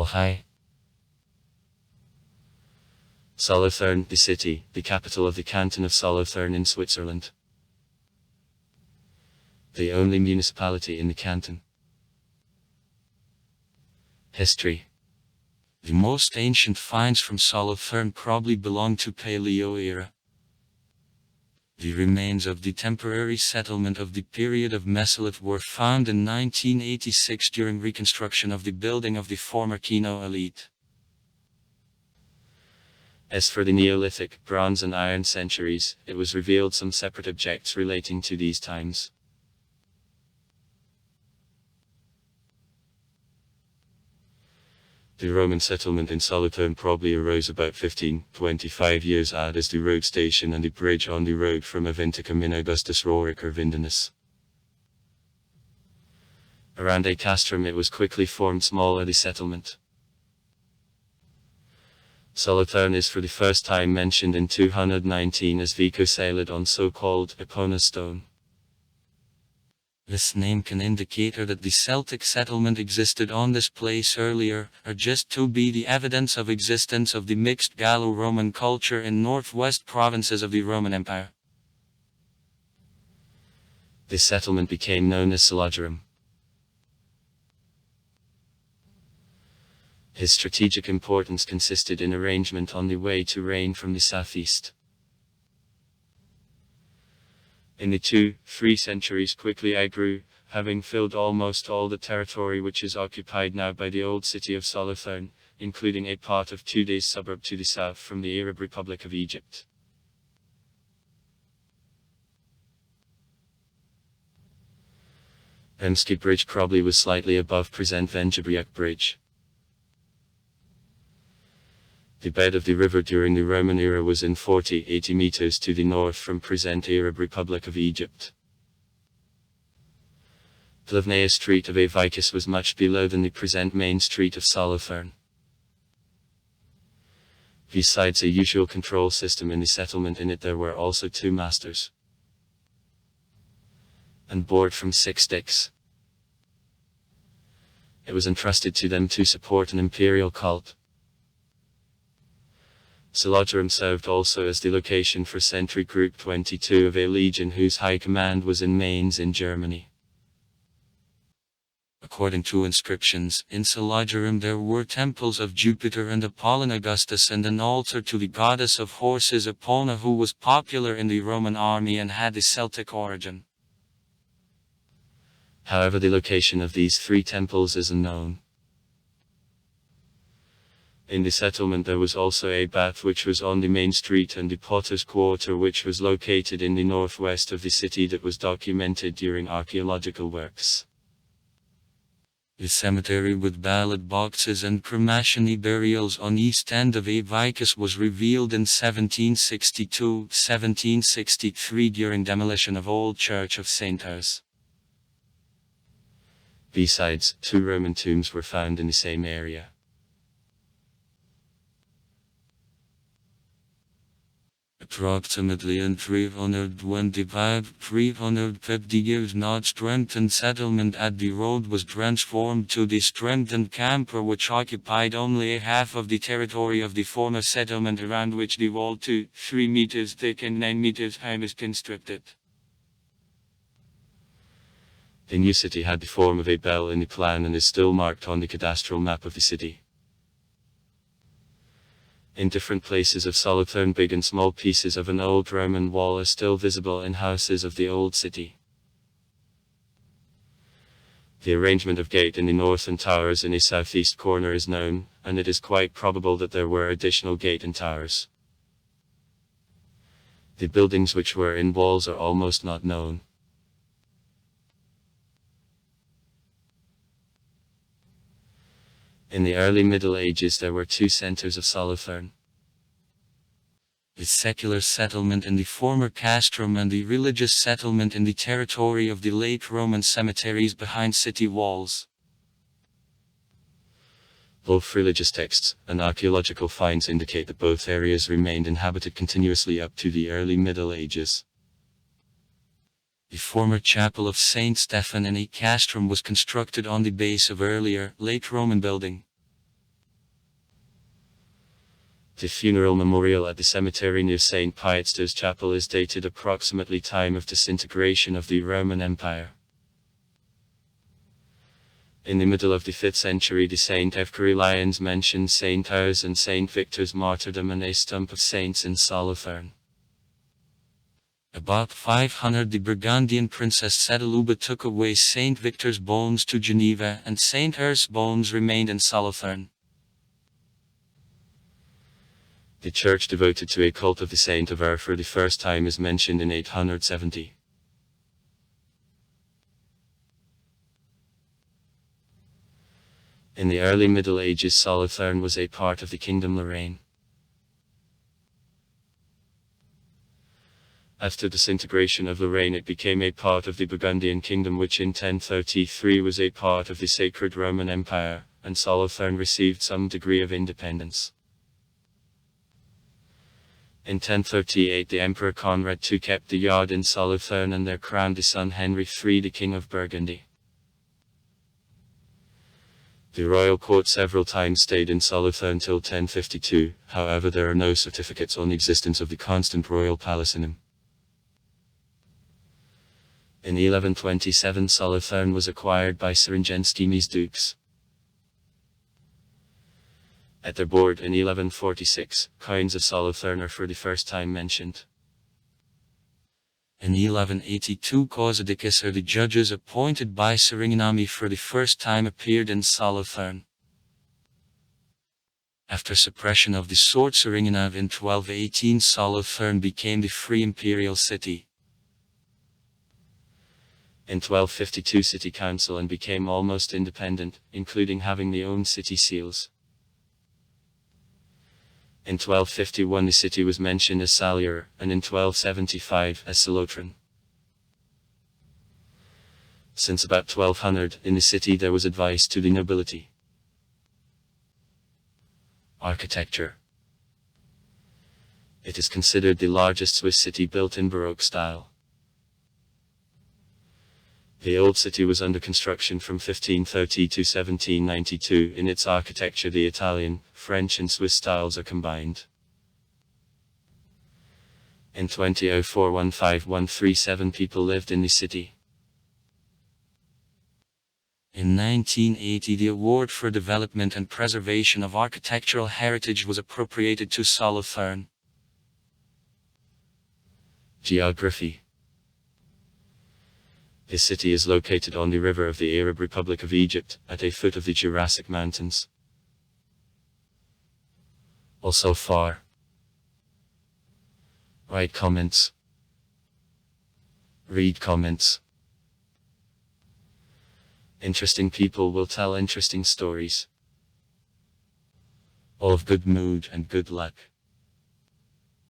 Ohio. Solothurn, the city, the capital of the canton of Solothurn in Switzerland. The only municipality in the canton. History. The most ancient finds from Solothurn probably belong to Paleo era. The remains of the temporary settlement of the period of Mesolith were found in 1986 during reconstruction of the building of the former Kino elite. As for the Neolithic, Bronze and Iron centuries, it was revealed some separate objects relating to these times. The Roman settlement in Solothurn probably arose about 15-25 years add as the road station and the bridge on the road from Aventicum in Augustus Roric or Vindinus. Around a castrum it was quickly formed smaller the settlement. Solothurn is for the first time mentioned in 219 as Vico sailed on so-called Epona stone. This name can indicate that the Celtic settlement existed on this place earlier, or just to be the evidence of existence of the mixed Gallo-Roman culture in northwest provinces of the Roman Empire. This settlement became known as Solothurn. His strategic importance consisted in arrangement on the way to Rhine from the southeast. In the 2-3 centuries quickly outgrew, having filled almost all the territory which is occupied now by the old city of Solothurn, including a part of today's suburb to the south from the Arab Republic of Egypt. Remski Bridge probably was slightly above present Venjabriuk Bridge. The bed of the river during the Roman era was in 40-80 meters to the north from present Arab Republic of Egypt. Plavnea Street of Avicus was much below than the present main street of Solothurn. Besides a usual control system in the settlement in it there were also 2 masters, and board from 6 sticks. It was entrusted to them to support an imperial cult. Solothurn served also as the location for Sentry Group 22 of a legion whose high command was in Mainz in Germany. According to inscriptions, in Solothurn there were temples of Jupiter and Apollon Augustus and an altar to the goddess of horses Epona, who was popular in the Roman army and had a Celtic origin. However, the location of these 3 temples is unknown. In the settlement there was also a bath which was on the main street and the potter's quarter which was located in the northwest of the city that was documented during archaeological works. The cemetery with ballot boxes and cremation burials on east end of Avicus was revealed in 1762-1763 during demolition of old church of St. Urs. Besides, 2 Roman tombs were found in the same area. Approximately in 325 years not strengthened settlement at the road was transformed to the strengthened camper which occupied only a half of the territory of the former settlement around which the wall 2-3 meters thick and 9 meters high was constructed. The new city had the form of a bell in the plan and is still marked on the cadastral map of the city. In different places of Solothurn big and small pieces of an old Roman wall are still visible in houses of the old city. The arrangement of gate in the north and towers in a southeast corner is known, and it is quite probable that there were additional gate and towers. The buildings which were in walls are almost not known. In the early Middle Ages there were 2 centers of Solothurn. The secular settlement in the former castrum and the religious settlement in the territory of the late Roman cemeteries behind city walls. Both religious texts and archaeological finds indicate that both areas remained inhabited continuously up to the early Middle Ages. The former chapel of Saint Stephen in a castrum was constructed on the base of earlier, late Roman building. The funeral memorial at the cemetery near St. Piet's Chapel is dated approximately time of disintegration of the Roman Empire. In the middle of the 5th century, the St. Evcary Lions mentioned St. Ours and St. Victor's martyrdom and a stump of saints in Solothurn. About 500 the Burgundian Princess Sedaluba took away St. Victor's bones to Geneva, and St. Ours' bones remained in Solothurn. The church devoted to a cult of the Saint of Our for the first time is mentioned in 870. In the early Middle Ages, Solothurn was a part of the Kingdom Lorraine. After disintegration of Lorraine, it became a part of the Burgundian Kingdom, which in 1033 was a part of the Sacred Roman Empire, and Solothurn received some degree of independence. In 1038 the Emperor Conrad II kept the yard in Solothurn and there crowned his son Henry III the King of Burgundy. The royal court several times stayed in Solothurn till 1052, however there are no certificates on the existence of the constant royal palace in him. In 1127 Solothurn was acquired by Serengensky's dukes. At their board in 1146, coins of Solothurn are for the first time mentioned. In 1182 Kozadikis or the judges appointed by Serengami for the first time appeared in Solothurn. After suppression of the Sword Seringanav in 1218 Solothurn became the free imperial city. In 1252 city council and became almost independent, including having their own city seals. In 1251 the city was mentioned as Salur, and in 1275 as Solothurn. Since about 1200, in the city there was advice to the nobility. Architecture. It is considered the largest Swiss city built in Baroque style. The old city was under construction from 1530 to 1792. In its architecture the Italian, French and Swiss styles are combined. In 2004 15137 people lived in the city. In 1980 the award for development and preservation of architectural heritage was appropriated to Solothurn. Geography. This city is located on the river of the Arab Republic of Egypt, at a foot of the Jurassic Mountains. Also far. Write comments. Read comments. Interesting people will tell interesting stories. All of good mood and good luck.